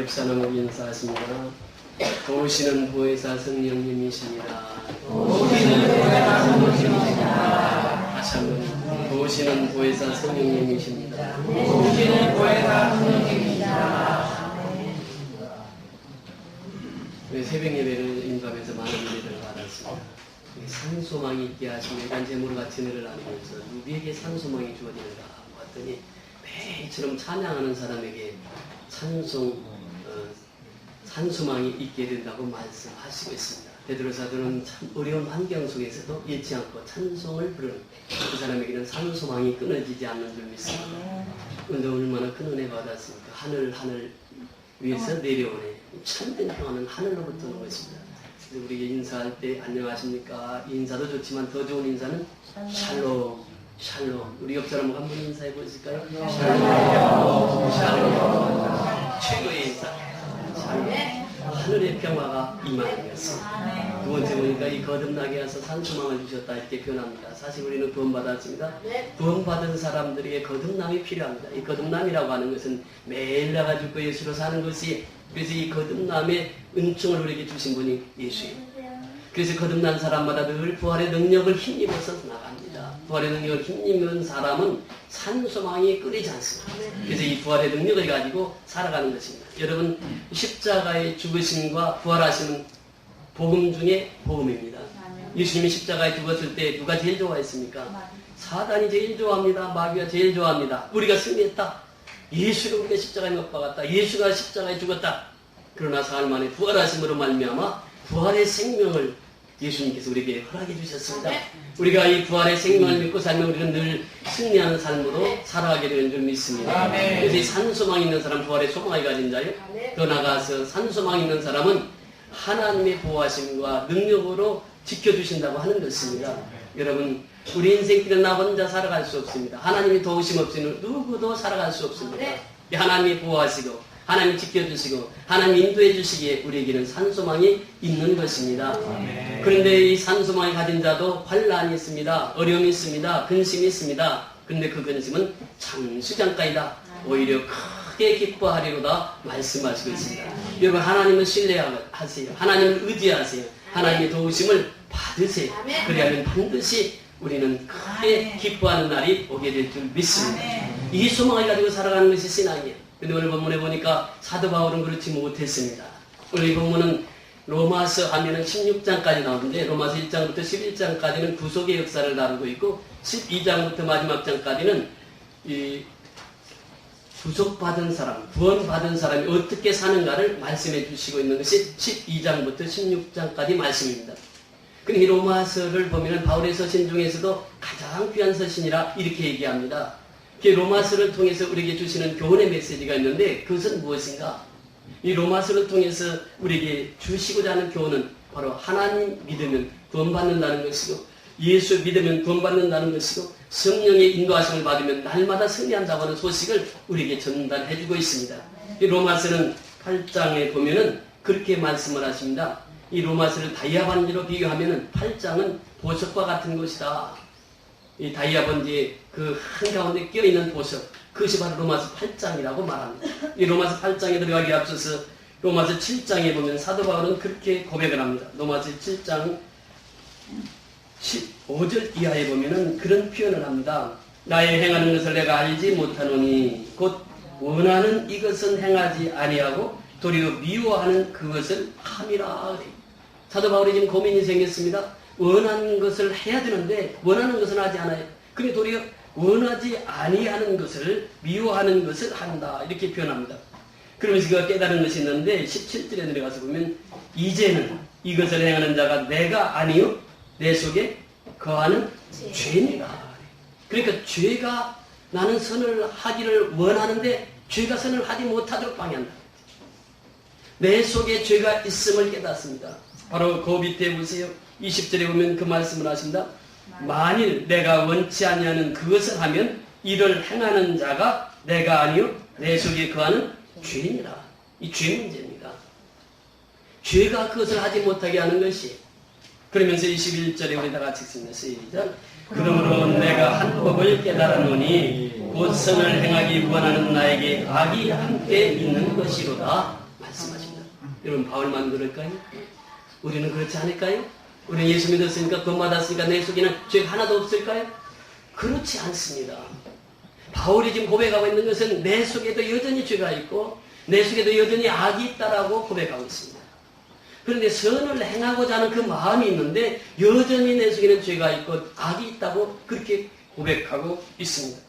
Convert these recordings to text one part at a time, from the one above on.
옆사람을 인사하십니다. 도우시는 보혜사 성령님이십니다. 도우시는 보혜사 성령님이십니다. 다시 한번 도우시는 보혜사 성령님이십니다. 도우시는 보혜사 성령님이십니다. 새벽 예배를 인도하면서 많은 은혜를 받았습니다. 산소망이 있게 하시며 일간 제물을 같이 은혜를 나누면서 누구에게 산소망이 주어지는가 봤더니 매일처럼 찬양하는 사람에게 산소망이 있게 된다고 말씀하시고 있습니다. 베드로 사도는 참 어려운 환경 속에서도 잃지 않고 찬송을 부르는 그 사람에게는 산소망이 끊어지지 않는 줄 믿습니다. 근데 얼마나 큰 은혜 받았습니까? 하늘 위에서 내려오네. 참된 평화는 하늘로부터 오는 것입니다. 우리 인사할 때 안녕하십니까? 인사도 좋지만 더 좋은 인사는 샬롬. 우리 옆 사람 한번 인사해 보실까요? 샬롬. 최고의 인사. 샬롬. 하늘의 평화가 임하는 것입니다. 두 번째 보니까 이 거듭나게 해서 산소망을 주셨다 이렇게 표현합니다. 사실 우리는 구원받았습니다. 구원받은 사람들에게 거듭남이 필요합니다. 이 거듭남이라고 하는 것은 매일 나가 죽고 예수로 사는 것이, 그래서 이 거듭남의 은총을 우리에게 주신 분이 예수예요. 그래서 거듭난 사람마다 늘 부활의 능력을 힘입어서 나갑니다. 부활의 능력을 힘입는 사람은 산소망이 끓이지 않습니다. 그래서 이 부활의 능력을 가지고 살아가는 것입니다. 여러분, 십자가의 죽으심과 부활하심은 복음 중에 복음입니다. 예수님이 십자가에 죽었을 때 누가 제일 좋아했습니까? 사단이 제일 좋아합니다. 마귀가 제일 좋아합니다. 우리가 승리했다. 예수가 우리가 십자가에 못 박았다. 예수가 십자가에 죽었다. 그러나 사흘 만에 부활하심으로 말미암아 부활의 생명을 예수님께서 우리에게 허락해 주셨습니다. 우리가 이 부활의 생명을 믿고 살면 우리는 늘 승리하는 삶으로 살아가게 되는 줄 믿습니다. 그래서 이 산소망 있는 사람, 부활의 소망을 가진 자요. 더 나아가서 산소망 있는 사람은 하나님의 보호하심과 능력으로 지켜주신다고 하는 것입니다. 여러분, 우리 인생길은 나 혼자 살아갈 수 없습니다. 하나님이 도우심 없이는 누구도 살아갈 수 없습니다. 하나님이 보호하시고 하나님이 지켜주시고 하나님이 인도해 주시기에 우리에게는 산소망이 있는 것입니다. 그런데 이 산소망이 가진 자도 환난이 있습니다. 어려움이 있습니다. 근심이 있습니다. 그런데 그 근심은 잠시 잠깐이다. 오히려 크게 기뻐하리로다 말씀하시고 있습니다. 여러분, 하나님을 신뢰하세요. 하나님을 의지하세요. 하나님의 도우심을 받으세요. 그리하면 반드시 우리는 크게 기뻐하는 날이 오게 될 줄 믿습니다. 이 소망을 가지고 살아가는 것이 신앙이에요. 근데 오늘 본문에 보니까 사도 바울은 그렇지 못했습니다. 오늘 이 본문은 로마서 하면은 16장까지 나오는데 로마서 1장부터 11장까지는 구속의 역사를 다루고 있고 12장부터 마지막 장까지는 이 구속받은 사람, 구원받은 사람이 어떻게 사는가를 말씀해 주시고 있는 것이 12장부터 16장까지 말씀입니다. 근데 이 로마서를 보면은 바울의 서신 중에서도 가장 귀한 서신이라 이렇게 얘기합니다. 로마서를 통해서 우리에게 주시는 교훈의 메시지가 있는데 그것은 무엇인가? 이 로마서를 통해서 우리에게 주시고자 하는 교훈은 바로 하나님 믿으면 구원받는다는 것이고 예수 믿으면 구원받는다는 것이고 성령의 인도하심을 받으면 날마다 승리한다고 하는 소식을 우리에게 전달해주고 있습니다. 이 로마서는 8장에 보면은 그렇게 말씀을 하십니다. 이 로마서를 다이아 반지로 비교하면은 8장은 보석과 같은 것이다. 이 다이아 반지의 그 한가운데 끼어있는 보석, 그것이 바로 로마서 8장이라고 말합니다. 이 로마서 8장에 들어가기 앞서서 로마서 7장에 보면 사도 바울은 그렇게 고백을 합니다. 로마서 7장 15절 이하에 보면은 그런 표현을 합니다. 나의 행하는 것을 내가 알지 못하노니 곧 원하는 이것은 행하지 아니하고 도리어 미워하는 그것을 함이라. 사도 바울이 지금 고민이 생겼습니다. 원하는 것을 해야 되는데 원하는 것은 하지 않아요. 그게 도리어 원하지 아니하는 것을 미워하는 것을 한다 이렇게 표현합니다. 그러면서 그가 깨달은 것이 있는데 17절에 내려가서 보면 이제는 이것을 행하는 자가 내가 아니요 내 속에 거하는 죄니라. 그러니까 죄가 나는 선을 하기를 원하는데 죄가 선을 하지 못하도록 방해한다. 내 속에 죄가 있음을 깨닫습니다. 바로 그 밑에 보세요. 20절에 보면 그 말씀을 하신다. 만일 내가 원치 아니하는 그것을 하면 이를 행하는 자가 내가 아니요 내 속에 거하는 죄니라. 이 죄 문제입니다. 죄가 그것을 하지 못하게 하는 것이. 그러면서 21절에 우리 다 같이 읽습니다. 시작. 그러므로 내가 한 법을 깨달았노니 곧 선을 행하기 원하는 나에게 악이 함께 있는 것이로다. 말씀하십니다. 여러분 바울만 그럴까요? 우리는 그렇지 않을까요? 우리는 예수 믿었으니까 구원 받았으니까 내 속에는 죄가 하나도 없을까요? 그렇지 않습니다. 바울이 지금 고백하고 있는 것은 내 속에도 여전히 죄가 있고 내 속에도 여전히 악이 있다라고 고백하고 있습니다. 그런데 선을 행하고자 하는 그 마음이 있는데 여전히 내 속에는 죄가 있고 악이 있다고 그렇게 고백하고 있습니다.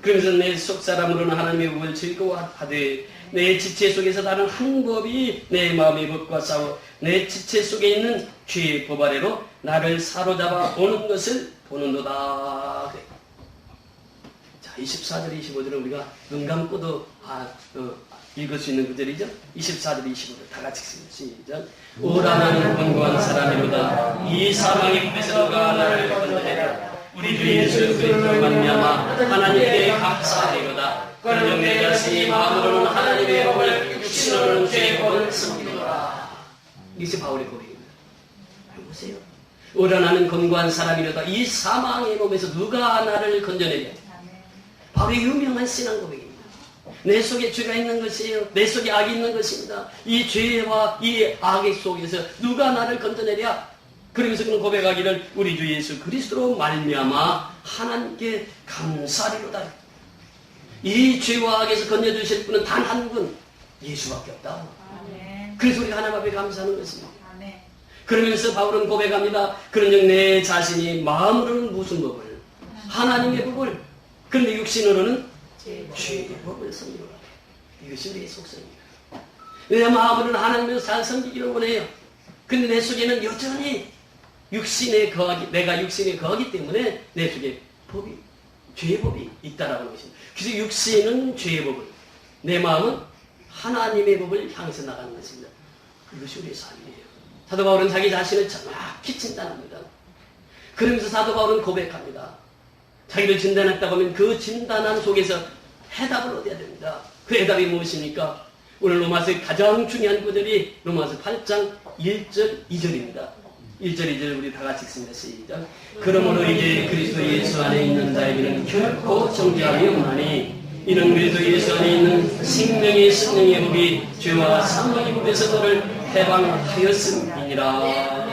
그러면서 내 속사람으로는 하나님의 법을 즐거워하되 내 지체 속에서 다른 한 법이 내 마음의 법과 싸워 내 지체 속에 있는 죄의 법 아래로 나를 사로잡아 오는 것을 보는도다. 자, 24절 25절은 우리가 눈 감고도 읽을 수 있는 구절이죠. 24절 25절 다 같이 읽습니다. 시작. 오라 나는 권고한 사람이로다. 이 사망의 법에서 누가 나를 건져내랴. 우리 주 예수 그리스도로 말미암아 하나님께 감사하리로다. 그러므로 내 자신이 마음으로는 하나님의 법을 육신으로는 죄의 법을 섬기노라. 이것이 바울의 고백입니다. 보세요. 오라 나는 권고한 사람이로다. 이 사망의 몸에서 누가 나를 건져내랴. 바울의 유명한 신앙 고백입니다. 내 속에 죄가 있는 것이에요. 내 속에 악이 있는 것입니다. 이 죄와 이 악의 속에서 누가 나를 건져내랴. 그러면서 그는 고백하기를 우리 주 예수 그리스도로 말미암아 하나님께 감사리로다. 이 죄와 악에서 건져주실 분은 단 한 분, 예수밖에 없다. 그래서 우리가 하나님 앞에 감사하는 것입니다. 그러면서 바울은 고백합니다. 그런즉 내 자신이 마음으로는 무슨 법을? 하나님의 법을. 그런데 육신으로는 죄의 법을 섬기노라. 이것이 우리의 속성입니다. 내 마음으로는 하나님을 잘 섬기기를 원해요. 근데 내 속에는 여전히 내가 육신에 거하기 때문에 내 속에 법이, 죄의 법이 있다라고 하는 것입니다. 그래서 육신은 죄의 법을, 내 마음은 하나님의 법을 향해서 나가는 것입니다. 이것이 우리의 삶이에요. 사도 바울은 자기 자신을 정확히 진단합니다. 그러면서 사도 바울은 고백합니다. 자기를 진단했다고 하면 그 진단한 속에서 해답을 얻어야 됩니다. 그 해답이 무엇입니까? 오늘 로마서의 가장 중요한 구절이 로마서 8장 1절 2절입니다. 1절 2절 우리 다 같이 읽습니다. 시작. 그러므로 이제 그리스도 예수 안에 있는 자에게는 결코 정죄함이 없나니 이는 그리스도 예수 안에 있는 생명의 성령의 법이 죄와 사망의 법에서 너를 해방하였음이니라.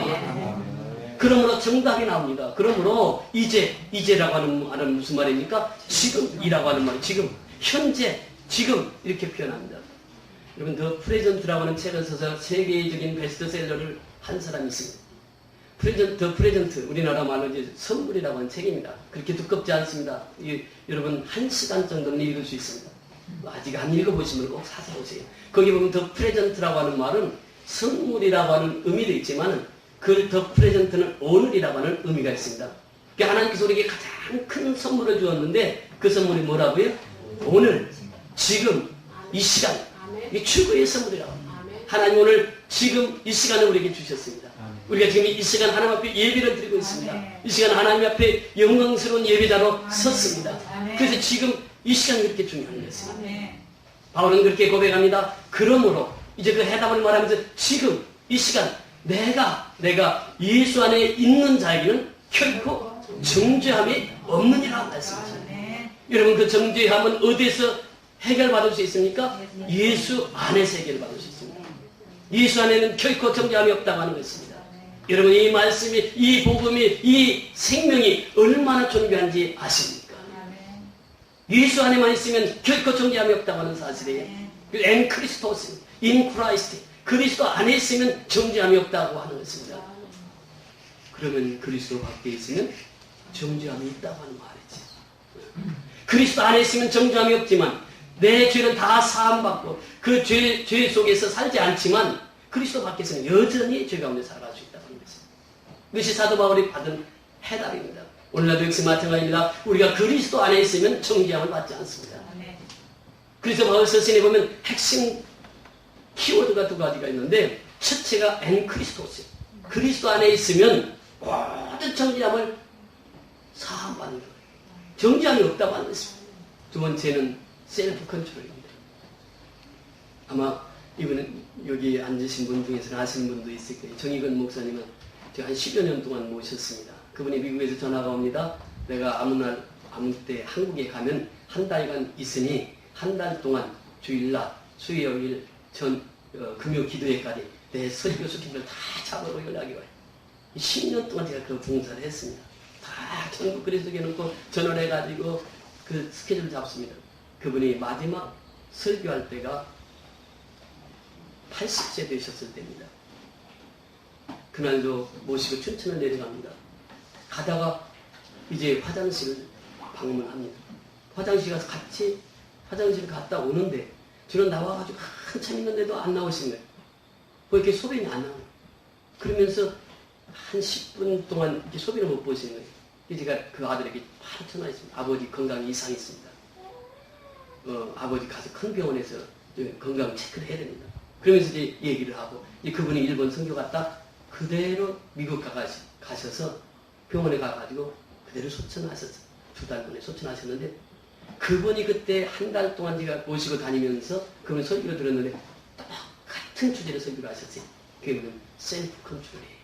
그러므로 정답이 나옵니다. 그러므로 이제라고 하는 말은 무슨 말입니까? 지금이라고 하는 말, 지금, 현재, 지금 이렇게 표현합니다. 여러분 더 프레젠트라고 하는 책을 써서 세계적인 베스트셀러를 한 사람이 있습니다. 더 프레젠트, 우리나라 말로 이제 선물이라고 하는 책입니다. 그렇게 두껍지 않습니다. 여러분 1시간 정도는 읽을 수 있습니다. 아직 안 읽어보시면 꼭 사서 보세요. 거기 보면 더 프레젠트라고 하는 말은 선물이라고 하는 의미도 있지만 그 더 프레젠트는 오늘이라고 하는 의미가 있습니다. 그러니까 하나님께서 우리에게 가장 큰 선물을 주었는데 그 선물이 뭐라고요? 오늘, 지금, 이 시간. 이게 최고의 선물이라고 합니다. 하나님 오늘, 지금, 이 시간을 우리에게 주셨습니다. 우리가 지금 이 시간 하나님 앞에 예배를 드리고 있습니다. 이 시간 하나님 앞에 영광스러운 예배자로 섰습니다. 그래서 지금 이 시간이 그렇게 중요한 것입니다. 바울은 그렇게 고백합니다. 그러므로 이제 그 해답을 말하면서 지금 이 시간 내가 예수 안에 있는 자에게는 결코 정죄함이 없느니라 말씀하십니다. 여러분 그 정죄함은 어디에서 해결받을 수 있습니까? 예수 안에서 해결받을 수 있습니다. 예수 안에는 결코 정죄함이 없다고 하는 것입니다. 여러분 이 말씀이, 이 복음이, 이 생명이 얼마나 존귀한지 아십니까? 예수 안에만 있으면 결코 정죄함이 없다고 하는 사실이에요. 엔 크리스토스, 인 크라이스트, 그리스도 안에 있으면 정죄함이 없다고 하는 것입니다. 그러면 그리스도 밖에 있으면 정죄함이 있다고 하는 말이지. 그리스도 안에 있으면 정죄함이 없지만 내 죄는 다 사함받고 그 죄 속에서 살지 않지만 그리스도 밖에서는 여전히 죄 가운데 살아갈 수 있다고 하는 것입니다. 이것이 사도 바울이 받은 해답입니다. 오늘날도 역시 마찬가지입니다. 우리가 그리스도 안에 있으면 정죄함을 받지 않습니다. 그래서 바울 서신에 보면 핵심 키워드가 두 가지가 있는데 첫째가 엔 크리스토스, 그리스도 안에 있으면 모든 정죄함을 사함받는 거예요. 정죄함이 없다고 하는 것입니다. 두 번째는 셀프 컨트롤입니다. 아마 이분은 여기 앉으신 분 중에서는 아시는 분도 있을 거예요. 정익은 목사님은 제가 한 10여 년 동안 모셨습니다. 그분이 미국에서 전화가 옵니다. 내가 아무 때 한국에 가면 한 달간 있으니 한 달 동안 주일날, 수요일, 금요 기도회까지 내 설교 스케줄을 다 잡으러 연락이 와요. 10년 동안 제가 그 봉사를 했습니다. 다 전국 그리스도교 놓고 전화를 해가지고 그 스케줄을 잡습니다. 그분이 마지막 설교할 때가 80세 되셨을 때입니다. 그날도 모시고 춘천을 내려갑니다. 가다가 이제 화장실을 방문합니다. 화장실 가서 같이 화장실 갔다 오는데 저는 나와가지고 한참 있는데도 안 나오시는 거예요. 뭐 이렇게 소변이 안 나와요. 그러면서 한 10분 동안 이렇게 소변을 못 보시는 거예요. 제가 그 아들에게 바로 전화했습니다. 아버지 건강에 이상이 있습니다. 아버지 가서 큰 병원에서 건강 체크를 해야 됩니다. 그러면서 이제 얘기를 하고, 이제 그분이 일본 선교 갔다 그대로 미국 가셔서 병원에 가가지고 그대로 소천하셨어요. 2달 만에 소천하셨는데, 그분이 그때 한 달 동안 제가 모시고 다니면서 그분 설교를 들었는데 똑같은 주제로 설교를 하셨어요. 그게 셀프 컨트롤이에요.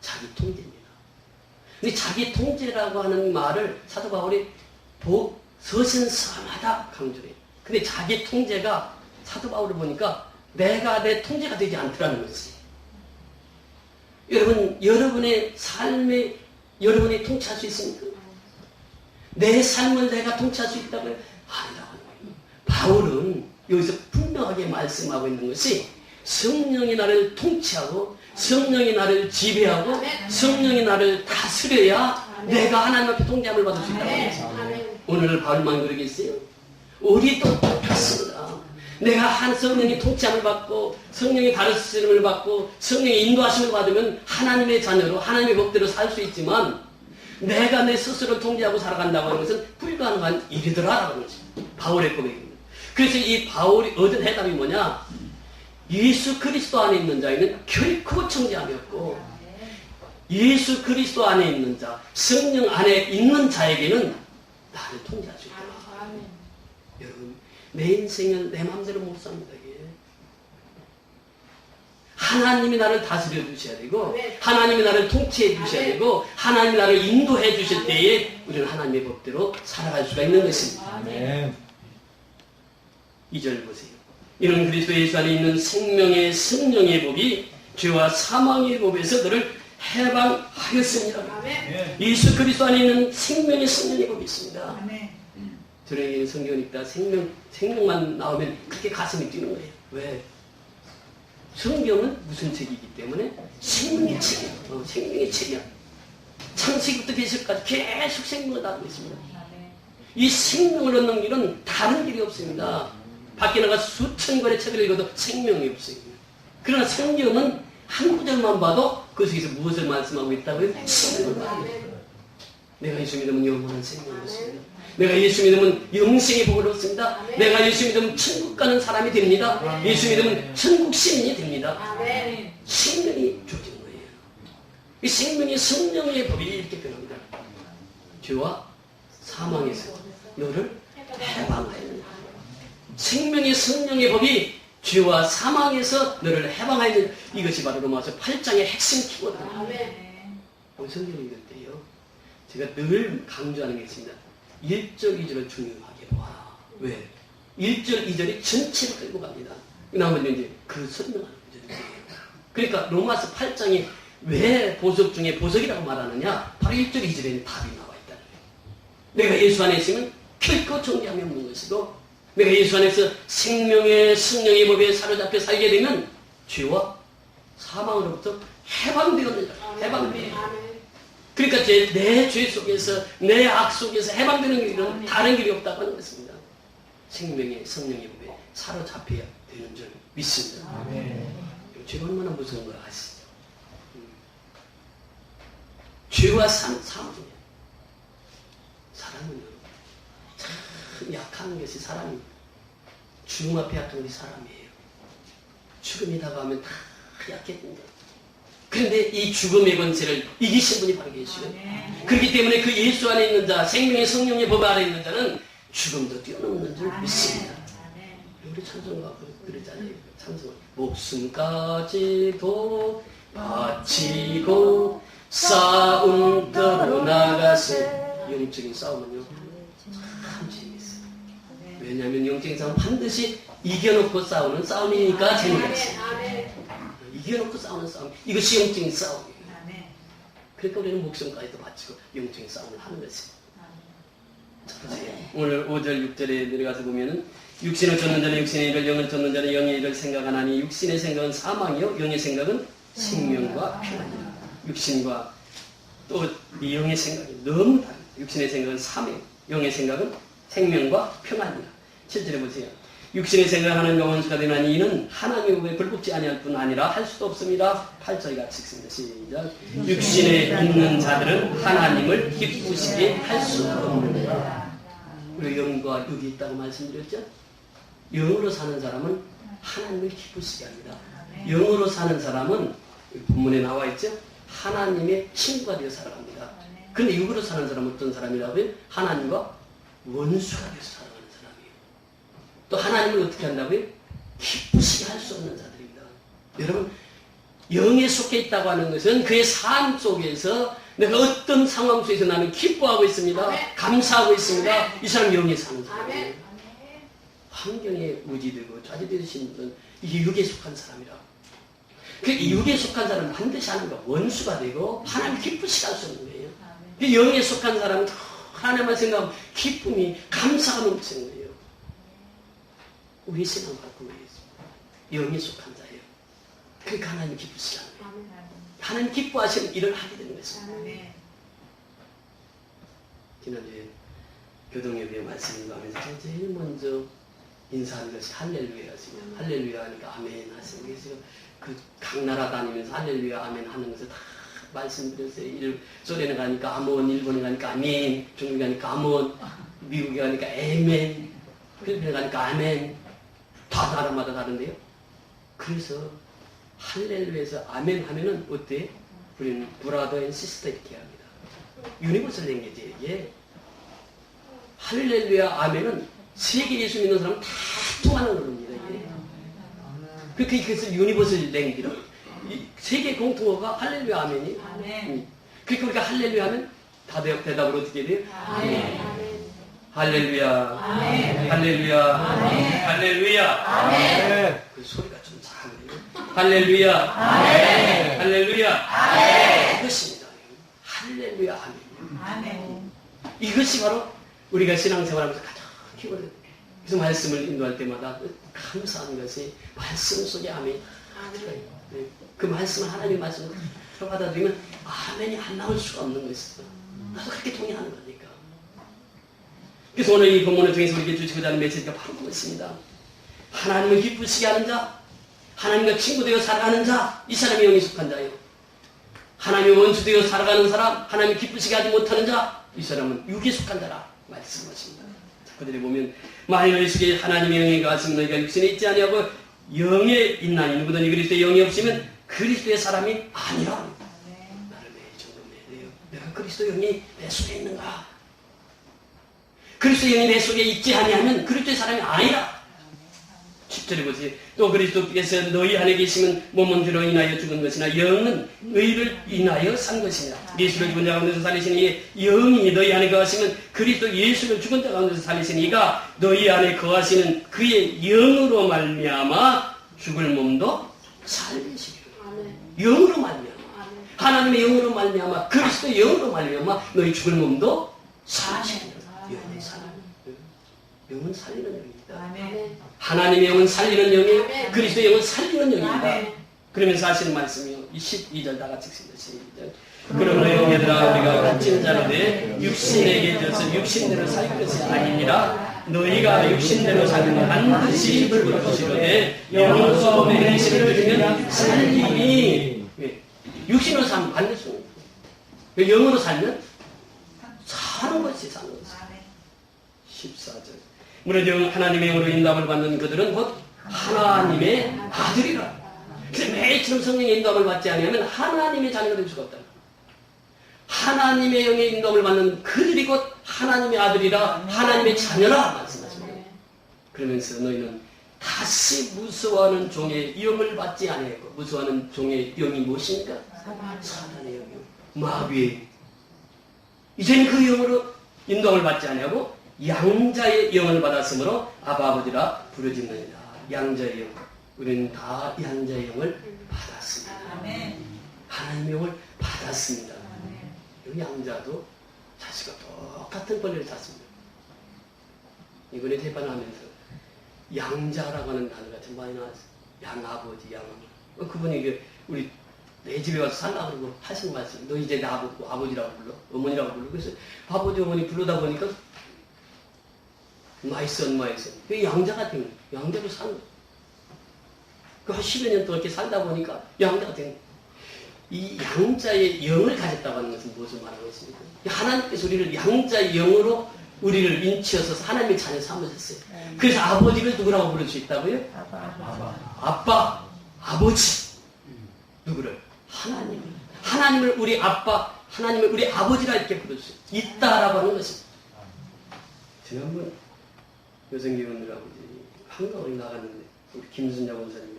자기 통제입니다. 근데 자기 통제라고 하는 말을 사도 바울이 서신서마다 강조해요. 근데 자기 통제가 사도 바울을 보니까 내가 내 통제가 되지 않더라는 것이. 여러분, 여러분의 삶에 여러분이 통치할 수 있습니까? 내 삶을 내가 통치할 수 있다고요? 아니라고 하는 거예요. 바울은 여기서 분명하게 말씀하고 있는 것이 성령이 나를 통치하고 성령이 나를 지배하고 성령이 나를 다스려야 내가 하나님 앞에 통제함을 받을 수 있다고 합니다. 오늘 바울만 그러겠어요? 우리도 똑같습니다. 내가 한 성령이 통치함을 받고 성령이 다스림을 받고 성령의 인도하심을 받으면 하나님의 자녀로 하나님의 법대로 살 수 있지만 내가 내 스스로를 통제하고 살아간다고 하는 것은 불가능한 일이더라라는 거지. 바울의 고백입니다. 그래서 이 바울이 얻은 해답이 뭐냐? 예수 그리스도 안에 있는 자에는 결코 정죄함이 없고 예수 그리스도 안에 있는 자, 성령 안에 있는 자에게는 나를 통제할 수 있다. 여러분, 내 인생은 내 마음대로 못 삽니다. 하나님이 나를 다스려 주셔야 되고 하나님이 나를 통치해 주셔야 되고 하나님이 나를 인도해 주실 때에 우리는 하나님의 법대로 살아갈 수가 있는 것입니다. 아멘. 2절 보세요. 이는 그리스도 예수 안에 있는 생명의 성령의 법이 죄와 사망의 법에서 너를 해방하였습니다. 예수 그리스도 안에 있는 생명의 성령의 법이 있습니다. 저는 성경을 읽다 생명만 나오면 그렇게 가슴이 뛰는 거예요. 왜? 성경은 무슨 책이기 때문에? 생명의 책이에요. 생명의 책이야. 창세기부터 계시까지 계속 생명을 다루고 있습니다. 이 생명을 얻는 길은 다른 길이 없습니다. 밖에 나가 수천 권의 책을 읽어도 생명이 없어요. 그러나 성경은 한 구절만 봐도 그 속에서 무엇을 말씀하고 있다고요? 생명을 말합니다. 내가 예수 믿으면 영원한 생명을 얻습니다. 내가 예수 믿으면 영생의 복을 얻습니다. 내가 예수 믿으면 천국 가는 사람이 됩니다. 예수 믿으면 천국 시민이 됩니다. 생명이 주어지는 거예요. 이 생명이 성령의 법이 이렇게 변합니다. 죄와 사망에서 너를 해방하였느냐. 생명의 성령의 법이 죄와 사망에서 너를 해방하였느냐. 이것이 바로 로마서 8장의 핵심 키워드입니다. 성경을 읽을 때요, 제가 늘 강조하는 게 있습니다. 1절, 2절을 중요하게 보아라. 왜? 1절, 2절이 전체를 끌고 갑니다. 나머지 이제 그 설명하는 구절이에요. 그러니까 로마서 8장이 왜 보석 중에 보석이라고 말하느냐? 바로 1절, 2절에는 답이 나와 있다는 거예요. 내가 예수 안에 있으면 결코 정죄함이 없는 것이고 내가 예수 안에서 생명의 성령의 법에 사로잡혀 살게 되면 죄와 사망으로부터 해방되었느냐. 해방되어. 그러니까 내 죄 속에서 내 악 속에서 해방되는 길은 다른 길이 없다고 하는 것입니다. 생명의 성령의 법에 사로잡혀야 되는 줄 믿습니다. 죄가 얼마나 무서운 걸 아시죠? 죄와 사망이에요. 사람은요, 참 약한 것이 사람입니다. 죽음 앞에 약한 것이 사람이에요. 죽음이 다가오면 다 약해진다. 그런데 이 죽음의 권세를 이기신 분이 바로 예수예요. 그렇기 때문에 그 예수 안에 있는 자, 생명의 성령의 법 안에 있는 자는 죽음도 뛰어넘는 줄 믿습니다. 우리 찬송가 그러잖아요. 찬송 목숨까지도 바치고 싸움터로 나가세. 영적인 싸움은요 참 재밌어요. 왜냐하면 영적인 싸움은 반드시 이겨놓고 싸우는 싸움이니까 재미가 있어요. 이겨놓고 싸우는 싸움. 이것이 영적인 싸움이에요. 그러니까 우리는 목숨까지도 바치고 영적인 싸움을 하는 것입니다. 오늘 5절 6절에 내려가서 보면은 육신을 쫓는 자는 육신의 일을, 영을 쫓는 자는 영의 일을 생각하나니 육신의 생각은 사망이요 영의 생각은 생명과 평안이라. 육신과 또 이 영의 생각이 너무 다릅니다. 육신의 생각은 사명, 영의 생각은 생명과 평안이라. 7절에 보세요. 육신의 생각하는 영원수가 되나니 이는 하나님의 법에 불붙지 아니할 뿐 아니라 할 수도 없습니다. 8절에 같이 읽습니다. 시작. 육신에 있는 자들은 하나님을 기쁘시게 할 수 없느니라. 우리 영과 육이 있다고 말씀드렸죠? 영으로 사는 사람은 하나님을 기쁘시게 합니다. 영으로 사는 사람은 본문에 나와 있죠? 하나님의 친구가 되어 살아갑니다. 근데 육으로 사는 사람은 어떤 사람이라고요? 하나님과 원수가 되어서 살아가는 사람이에요. 또 하나님을 어떻게 한다고요? 기쁘시게 할 수 없는 자들입니다. 여러분, 영에 속해 있다고 하는 것은 그의 삶 속에서 내가 어떤 상황 속에서 나는 기뻐하고 있습니다. 감사하고 있습니다. 이 사람 영에 사는 사람이에요. 환경에 의지되고 좌지되신 분은 이게 육에 속한 사람이라. 그 육에 속한 사람은 반드시 하나님과 원수가 되고 하나님 기쁘시게 할 수 없는 거예요. 그 영에 속한 사람은 하나님만 생각하면 기쁨이 감사가 넘치는 거예요. 우리 신앙 바꾸고 있습니다. 영에 속한 자예요. 그러니까 하나님 기쁘시게 하는 거예요. 하나님 기뻐하시는 일을 하게 되는 것입니다. 지난주에 교동예배 말씀을 하면서 제일 먼저 인사하는 것이 할렐루야였습니다. 할렐루야 하니까 아멘 하시는 것이요. 그 각 나라 다니면서 할렐루야 아멘 하는 것을 다 말씀드렸어요. 소련에 가니까 아몬, 일본에 가니까 아멘, 중국에 가니까 아몬, 미국에 가니까 에멘, 필리핀에 가니까 아멘. 다 나라마다 다른데요. 그래서 할렐루야에서 아멘 하면은 어때? 우리는 브라더 앤 시스터 이렇게 합니다. 유니버설 랭귀지 이게. 할렐루야 아멘은 세계 예수 믿는 사람은 다 통하는 언어입니다. 이게. 그래서 유니버설 랭귀지라고. 세계 공통어가 할렐루야 아멘이에요. 그러니까 우리가 할렐루야 하면 대답으로 어떻게 돼요? 아멘. 할렐루야. 아멘. 할렐루야. 아멘. 할렐루야. 아멘. 그 소리가 좀 작네요. 할렐루야. 아멘. 할렐루야. 아멘. 이것입니다. 할렐루야. 아멘. 아멘. 이것이 바로 우리가 신앙생활하면서 가장 기본이에요. 그래서 말씀을 인도할 때마다 감사한 것이 말씀 속에 아멘. 그 말씀을 하나님 말씀을 받아들이면 아멘이 안 나올 수가 없는 것이죠. 나도 그렇게 동의하는 거니까. 그래서 오늘 이 본문을 통해서 우리에게 주시고자 하는 메시지가 바로 그것입니다. 하나님을 기쁘시게 하는 자, 하나님과 친구 되어 살아가는 자, 이 사람이 영에 속한 자예요. 하나님의 원수 되어 살아가는 사람, 하나님을 기쁘시게 하지 못하는 자, 이 사람은 육에 속한 자라 말씀하십니다. 그들이 보면 만일 너희 속에 하나님의 영이 가시면 너희가 육신에 있지 아니하고 영에 있나니 누구든지 그리스도의 영이 없으면 그리스도의 사람이 아니라. 나를 내 점검해야 돼요. 내가 그리스도 영이 내 속에 있는가? 그리스도 영이 내 속에 있지 아니하면 그리스도의 사람이 아니라. 10절에 보세요. 또 그리스도께서 너희 안에 계시면 몸은 죄로 인하여 죽은 것이나 영은 의를 인하여 산 것이니라. 예수를 죽은 자 가운데서 살리시니 영이 너희 안에 거하시면 그리스도 예수를 죽은 자 가운데서 살리시니 이가 너희 안에 거하시는 그의 영으로 말미암아 죽을 몸도 살리시리라. 영으로 말미암아. 하나님의 영으로 말미암아 그리스도의 영으로 말미암아 너희 죽을 몸도 살리시리라. 영은 살리는 영은 살리는 영입니다. 하나님의 영은 살리는 영이에요. 그리스도의 영은 살리는 영입니다. 그러면서 하시는 말씀이요. 12절 다 같이 읽습니다. 그러므로 형제들아 우리가 갇힌 자로 돼 육신에게 져서 육신대로 살 것이 아니니라. 너희가 육신대로 살면 반드시 죽을 것이로되 영으로서 내 육신을 죽이면 살리니. 육신으로 살면 반드시 영으로 살면 사는 것이 사는 것이. 14절 무릇 하나님의 영으로 인도함을 받는 그들은 곧 하나님의 아들이라. 그래서 매일처럼 성령의 인도함을 받지 않으면 하나님의 자녀가 될 수가 없다. 하나님의 영의 인도함을 받는 그들이 곧 하나님의 아들이라 하나님의 자녀라 말씀하십니다. 그러면서 너희는 다시 무서워하는 종의 영을 받지 아니하고. 무서워하는 종의 영이 무엇입니까? 사단의 영이요. 마귀의. 이제는 그 영으로 인도함을 받지 아니하고 양자의 영을 받았으므로 아바 아버지라 부르짖느니라. 양자의 영. 우리는 다 양자의 영을 받았습니다. 하나님의 영을 받았습니다. 이 양자도 자식과 똑같은 권리를 잤습니다. 이번에 재판하면서 양자라고 하는 단어가 참 많이 나왔어요. 양아버지, 양아버지. 그분이 우리 내 집에 와서 살라 그러고 하신 말씀. 너 이제 나보고 아버지라고 불러? 어머니라고 불러? 그래서 아버지, 어머니 부르다 보니까 my son, my son. 그게 양자가 된 거예요. 양자로 사는 거예요. 한 10여 년 동안 이렇게 살다 보니까 양자가 된 거예요. 이 양자의 영을 가졌다고 하는 것은 무엇을 말하고 있습니까? 하나님께서 우리를 양자의 영으로 우리를 인치어서 하나님의 자녀 삼으셨어요. 그래서 아버지를 누구라고 부를 수 있다고요? 아빠, 아버지. 누구를? 하나님을. 하나님을 우리 아빠, 하나님을 우리 아버지라 이렇게 부를 수 있다라고 하는 것입니다. 지난번 여성교원들하고 한강에 나갔는데 우리 김순자 원사님이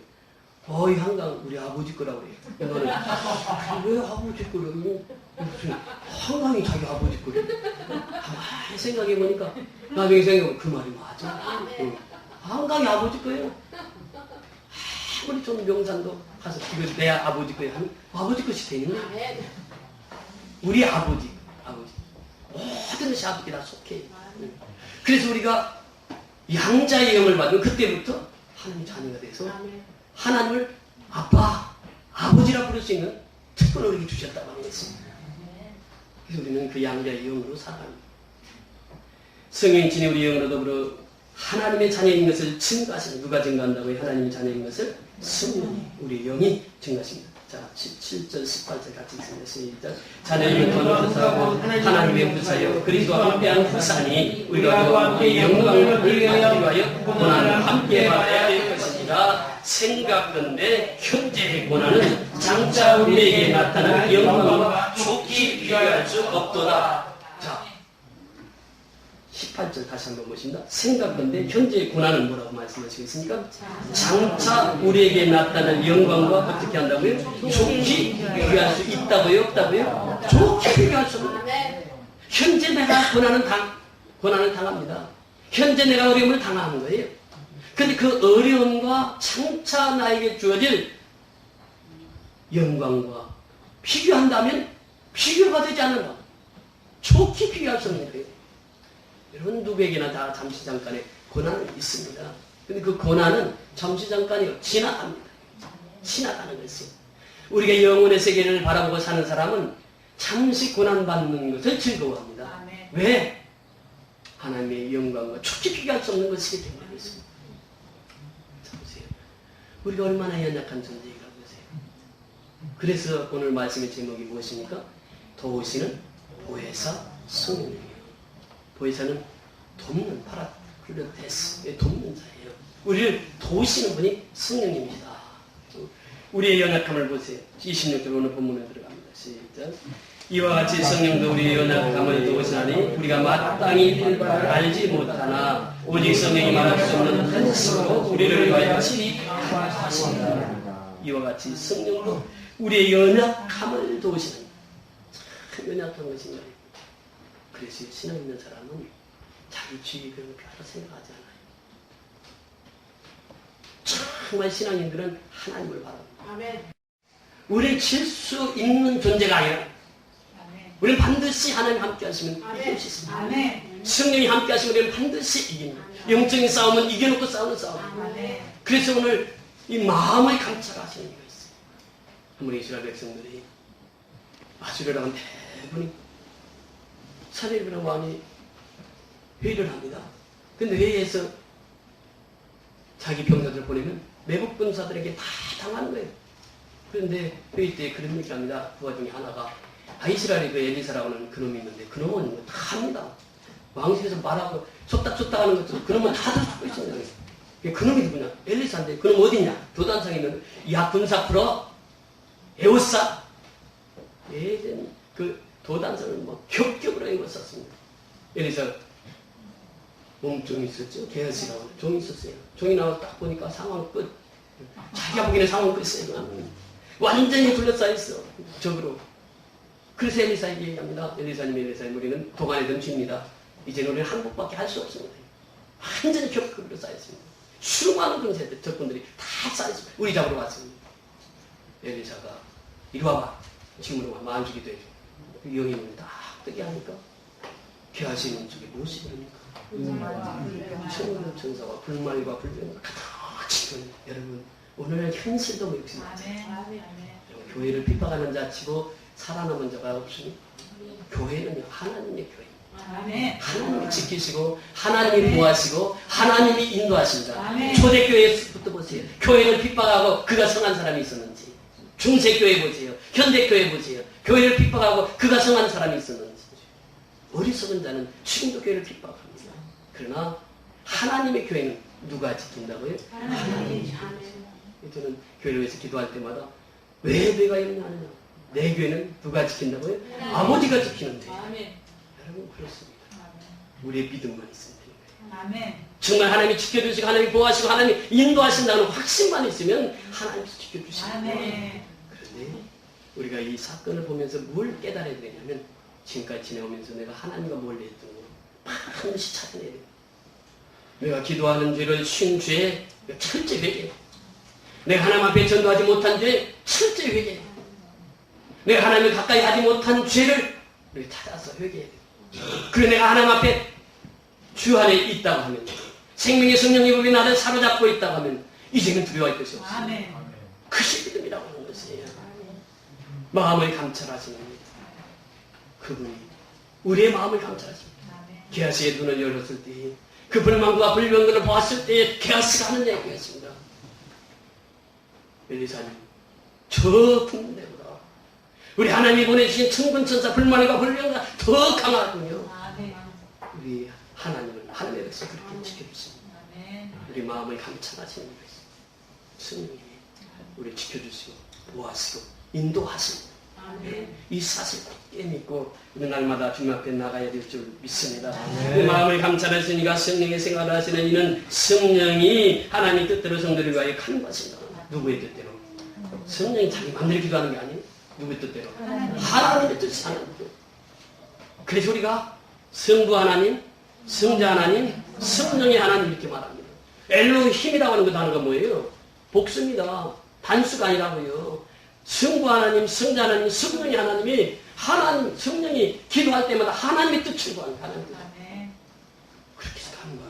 이 한강 우리 아버지 거라고 그래요. 이거는 왜 아버지 거라고? 무슨 한강이 자기 아버지 거래? 가만히 생각해 보니까 나중에 생각해보면 그 말이 맞아. 한강이 아버지 거예요. 아무리 좀 명산도 가서 이거 내 아버지 거예요 하면 아버지 것이 되는 거예요. 우리 아버지. 모든 것이 아버지께 다 속해. 그래서 우리가 양자의 영을 받으면 그때부터 하나님 자녀가 돼서 하나님을 아빠, 아버지라 부를 수 있는 특권을 우리에게 주셨다고 하는 것입니다. 그래서 우리는 그 양자의 영으로 살아갑니다. 성령이 지니 우리 영으로 더불어 하나님의 자녀인 것을 증거하시는 누가 증거한다고요? 하나님의 자녀인 것을 성령이 우리 영이 증거하십니다. 자, 17절, 18절 같이 읽습니다. 시작. 자녀를 거듭하고 하나님의 부사여 그리스도와 함께한 부사니 우리가 그와 함께 영광을 위하여 고난을 함께 받아야 할 것이니라. 생각건대 현재의 고난은 장차 우리에게 나타날 영광과 좋게 비교할 수 없도다. 자, 18절 다시 한번 보십니다. 생각건대 현재의 고난은 뭐라고 말씀하시겠습니까? 장차 우리에게 나타날 영광과 어떻게 한다고요? 좋게 비교할 수 있다고요? 없다고요? 좋게 비교할 수 없는 거예요. 현재 내가 고난을 당합니다. 현재 내가 어려움을 당하는 거예요. 그런데 그 어려움과 장차 나에게 주어질 영광과 비교한다면 비교가 되지 않는다. 좋게 비교할 수 없는 거예요. 여러분 누구에게나 다 잠시 잠깐의 고난은 있습니다. 그런데 그 고난은 잠시 잠깐이요. 지나갑니다. 지나가는 것이에요. 우리가 영혼의 세계를 바라보고 사는 사람은 잠시 고난받는 것을 즐거워합니다. 아멘. 왜? 하나님의 영광과 좋게 비교할 수 없는 것이기 때문에 그렇습니다. 자, 보세요. 우리가 얼마나 연약한 존재인가 보세요. 그래서 오늘 말씀의 제목이 무엇입니까? 도우시는 보혜사 성령이에요. 보혜사는 돕는 파라클로테스의 돕는 자예요. 우리를 도우시는 분이 성령님이시다. 우리의 연약함을 보세요. 26절 오늘 본문에 들어갑니다. 시작. 이와 같이 성령도 우리의 연약함을 도우시나니 우리가 마땅히 알지 못하나 오직 성령이 말할 수 없는 한심으로 우리를 위하여 치리하십니다. 이와 같이 성령도 우리의 연약함을 도우시는 참 연약한 것인가요? 그래서 신앙 있는 사람은 자기 주의 그런 거 별로 생각하지 않아요. 정말 신앙인들은 하나님을 바랍니다. 아멘. 우리는 질 수 있는 존재가 아니라 아멘. 우리는 반드시 하나님 함께 하시면 이길 수 있습니다. 아멘. 성령이 함께 하시면 우리는 반드시 이깁니다. 영적인 싸움은 이겨놓고 싸우는 싸움입니다. 아멘. 그래서 오늘 이 마음을 감찰하시는 이유가 있어요. 아무리 이스라엘 백성들이 아수르라고 하면 대부분이 사례비라고 많이 회의를 합니다. 근데 회의에서 자기 병사들 보내면 매복 병사들에게 다 당하는 거예요. 그런데 회의 때 그런 얘기를 합니다. 그 와중에 하나가 이스라엘에 그 엘리사라고 하는 그놈이 있는데 그놈은 뭐 다 합니다. 왕실에서 말하고 쏟닥 하는 것도 그놈은 다들 하고 있어요. 그놈이 누구냐? 엘리사인데 그놈 어디냐? 도단상에 있는 야 군사 풀어 에오사 예전 그 도단성을 뭐 겹겹으로 입었었습니다. 엘리사 몸종이 있었죠. 게하시라고 하는 종이 있었어요. 종이 나와서 딱 보니까 상황 끝. 자기가 보기에는 상황 끝이에요. 완전히 둘러싸여 있어. 적으로. 그래서 엘리사에게 얘기합니다. 엘리사님, 우리는 도관에 던집니다. 이제는 우리는 항복밖에 할 수 없습니다. 완전히 겹겹으로 쌓였습니다. 수많은 그런 세대 적군들이 다 쌓여서 우리 잡으러 왔습니다. 엘리사가 이리 와봐. 지금으로 와. 마주기도 해줘. 영인을 딱 뜨게 하니까 괴하시는 쪽에 무엇이 됩니까? 천군 천사와 불말과 불병과 같이 있는 여러분 오늘날 현실도 모르겠습니다. 교회를 핍박하는 자 치고 살아남은 자가 없으니 교회는요 하나님의 교회. 하나님이 지키시고 하나님이 보호하시고 하나님이 인도하신다. 초대교회부터 보세요. 교회를 핍박하고 그가 성한 사람이 있었는지 중세교회 보세요. 현대교회 보세요. 교회를 핍박하고 그가 성한 사람이 있었는지 어리석은 자는 지금도 교회를 핍박합니다. 그러나 하나님의 교회는 누가 지킨다고요? 하나님이. 저는 교회를 위해서 기도할 때마다 왜 내가 염려하느냐? 내 교회는 누가 지킨다고요? 아버지가 지키는데. 여러분 그렇습니다. 우리의 믿음만 있으면 되는 거예요. 정말 하나님이 지켜주시고 하나님이 보호하시고 하나님이 인도하신다는 확신만 있으면 하나님이 지켜주시는 거예요. 그런데 우리가 이 사건을 보면서 뭘 깨달아야 되냐면 지금까지 지내오면서 내가 하나님과 멀리 했던 거 반드시 찾아내야 돼요. 내가 기도하는 죄를 쉰 죄에 철저히 회개해. 내가 하나님 앞에 전도하지 못한 죄에 철저히 회개해. 내가 하나님을 가까이 하지 못한 죄를 찾아서 회개해. 그리고 내가 하나님 앞에 주 안에 있다고 하면 생명의 성령의 법이 나를 사로잡고 있다고 하면 이제는 두려워할 것이 없습니다. 그것이 믿음이라고 하는 것이에요. 마음을 감찰하시는 그분이 우리의 마음을 감찰하십니다. 게하스의 눈을 열었을 때 그 불만과 불병들을 보았을 때 게하스가 하는 얘기였습니다. 엘리사님 저 군대보다 우리 하나님이 보내주신 천군천사 불만과 불병과 더 강하군요. 우리 하나님은 하늘의 백성 그렇게 지켜주십니다. 우리 마음을 감찰하시는 것이 성령님이 우리를 지켜주시고 보호하시고 인도하십니다. 이 사실 굳게 믿고 우리 날마다 주님 앞에 나가야 될 줄 믿습니다. 그 마음을 감찰하시니까 성령의 생활을 하시는 이는 성령이 하나님 뜻대로 성도를 위하여 가는 것입니다. 누구의 뜻대로? 성령이 자기 마음대로 기도하는 게 아니에요. 누구의 뜻대로? 하나님의 뜻이 하나님이에요. 그래서 우리가 성부 하나님, 성자 하나님, 성령의 하나님 이렇게 말합니다. 엘로힘이라고 하는 그 단어가 뭐예요? 복수입니다. 단수가 아니라고요. 성부 하나님, 성자 하나님, 성령의 하나님이 하나님, 성령이 기도할 때마다 하나님의 뜻을 구하는 하나님. 그렇게 가는 거예요.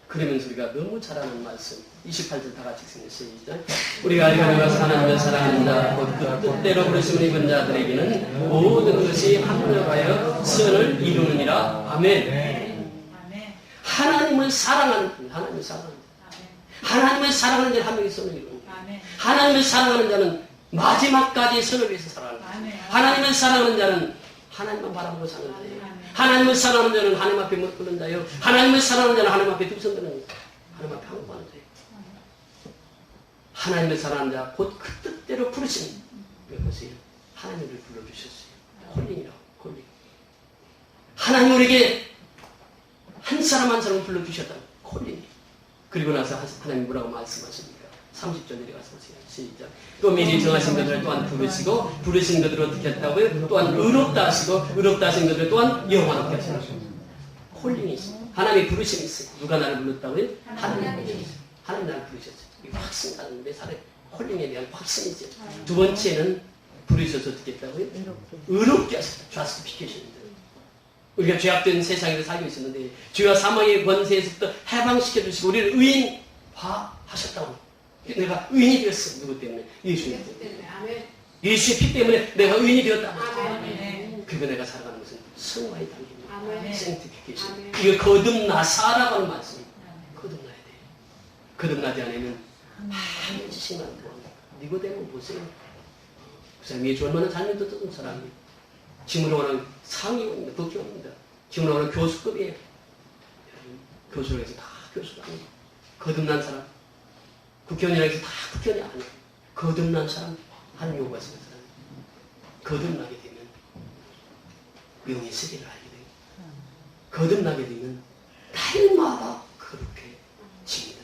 그러면서 우리가 너무 잘하는 말씀 28절 다 같이 읽습니다. 우리가 알고 가서 하나님을 사랑한다. 곧 뜻대로 부르심을 입은 자들에게는 모든 것이 합력하여 선을 이루느니라. 아멘. 하나님을 사랑하는 하나님을 사랑하는 하나님을 사랑하는 자는 한 명이 선을 이루는 하나님을 사랑하는 자는 마지막까지 선을 위해서 살아가는 거예요. 하나님을 사랑하는 자는 하나님만 바라보고 사는 자예요. 하나님을 사랑하는 자는 하나님 앞에 못 부는 자예요. 하나님을 사랑하는 자는 하나님 앞에 두 손 드는 자예요. 하나님 앞에 항복하는 자예요. 하나님을 사랑하는 자 곧 그 뜻대로 부르신 그것이 하나님을 불러주셨어요. 콜링이라고 콜링. 하나님 우리에게 한 사람 한 사람을 불러주셨다. 콜링. 그리고 나서 하나님 뭐라고 말씀하십니까? 30절 내려가서 보세요. 시작. 또 미리 정하신 것들을 또한 부르시고 부르신 것들을 어떻게 했다고요? 또한 의롭다 하시고 의롭다 하신 것들을 또한 영원하게 하시고 콜링이 있어요. 하나님의 부르심이 있어요. 누가 나를 불렀다고요? 하나님이 부르셨어요. 하나님 나를 부르셨어요. 이 확신 가는데 사람 콜링에 대한 확신이죠. 두 번째는 부르셔서 어떻게 했다고요? 의롭게 하셨다. 좌스피케이션입니다. 우리가 죄악된 세상에서 살고 있었는데 죄와 사망의 권세에서부터 해방시켜주시고 우리를 의인화하셨다고. 내가 의인이 되었어. 누구 때문에? 예수님 때문에. 예수의 피 때문에 내가 의인이 되었다. 그리고 내가 살아가는 것은 성화의 단계입니다. 생티피케이션. 이거 거듭나사라고 하는 말씀입니다. 거듭나야 돼. 거듭나지 않으면 반드시 신앙을 구합니다. 니고데모 보세요. 그 사람이 예수 얼마나 잘 믿었던 사람이에요. 지금으로 오는 상위원입니다. 덕기원입니다. 지금으로 오는 교수급이에요. 교수를 해서 다 교수가 아니에요. 거듭난 사람. 국회의원이라고 해서 다 국회의원이 아니에요. 거듭난 사람, 하는 요구가 있는 사람. 거듭나게 되면 영의 세계를 알게 돼요. 거듭나게 되면 날마다 그렇게 집니다.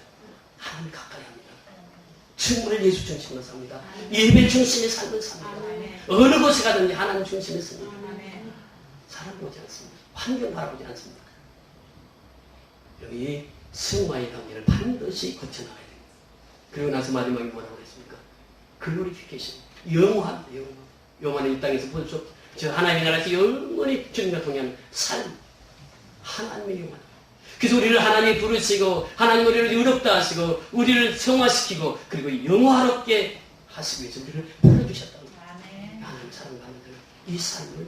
하나님 가까이 합니다. 정말 예수 중심으로 삽니다. 예배 중심의 삶을 삽니다. 어느 곳에 가든지 하나님 중심에 삽니다. 사람 보지 않습니다. 환경 바라보지 않습니다. 여기 승화의 단계를 반드시 거쳐나가야 됩니다. 그리고 나서 마지막에 뭐라고 그랬습니까? 글로리피케이션. 영원합니다. 영원한 이 땅에서 보죠. 저 하나님의 나라에서 영원히 주님과 동행하는 삶. 하나님의 영원. 그래서 우리를 하나님이 부르시고 하나님 우리를 의롭다 하시고 우리를 성화시키고 그리고 영화롭게 하시기 위해서 우리를 불러주셨다고. 하나님 사랑받는 이 삶을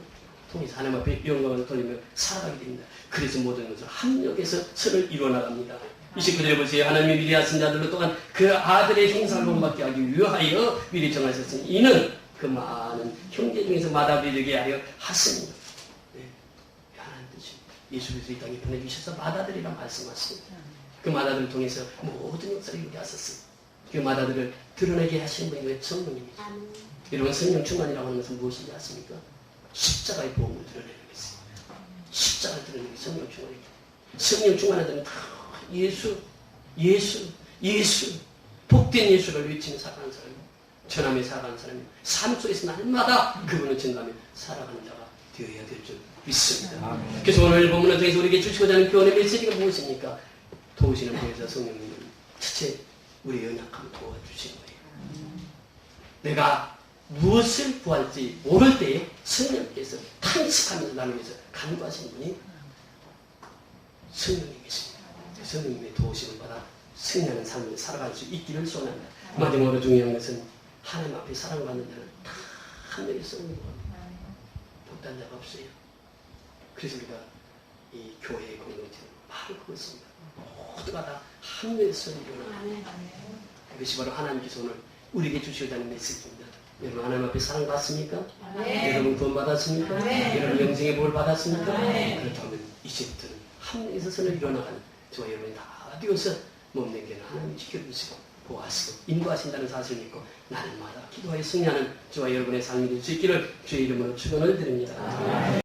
통해서 하나님 앞에 영광을 돌리며 살아가게 됩니다. 그래서 모든 것을 합력해서 선을 이루어나갑니다. 29절에 보세요. 하나님이 미리 하신 자들로 또한 그 아들의 형상을 본받게 하기 위하여 미리 정하셨으니 이는 그 많은 형제 중에서 마다를 되게 하여 하십니다. 네. 하나님 뜻이 예수께서 이 땅에 보내주셔서 마다들이라 말씀하십니다. 그 마다들을 통해서 모든 역사를 이루게 하셨습니다. 그 마다들을 드러내게 하시는 분이 왜 성령님이죠. 여러분 성령 충만이라고 하는 것은 무엇인지 아십니까? 십자가의 보험을 드러내는 것이에요. 십자가를 드러내는 게 성령 충만이죠. 성령 충만한 자는 다 예수 복된 예수를 외치며 살아가는 사람이에요. 전함에 살아가는 사람이에요. 삶 속에서 날마다 그분을 증거하며 살아가는 자가 되어야 될 줄 믿습니다. 그래서 오늘 본문을 통해서 우리에게 주시고자 하는 교훈의 메시지가 무엇입니까? 도우시는 보혜사 성령님은 첫째 우리의 연약함을 도와주시는 거예요. 내가 무엇을 구할지 모를 때에 성령께서 탄식하면서 나를 위해서 간구하시는 분이 성령님이십니다. 성령님의 도우심을 받아 승리하는 삶을 살아갈 수 있기를 소원합니다. 마지막으로 중요한 것은 하나님 앞에 사랑받는 자는 다 하늘에 쏘는 겁니다. 독단 자가 없어요. 그래서 우리가 이 교회의 공동체는 바로 그것입니다. 모두가 다 하늘에 쏘는 겁니다. 이것이 바로 하나님께서 오늘 우리에게 주시고자 하는 메시지입니다. 여러분 하나님 앞에 사랑받습니까? 여러분 구원받았습니까? 여러분 영생의 복을 받았습니까? 그렇다면 이제부터는 하늘에서 선을 일어나가는 저와 여러분이 다 되어서 몸된게는 하나님이 지켜주시고 보호하시고 인도하신다는 사실을 믿고 날마다 기도하여 승리하는 저와 여러분의 삶이 될 수 있기를 주의 이름으로 축원을 드립니다.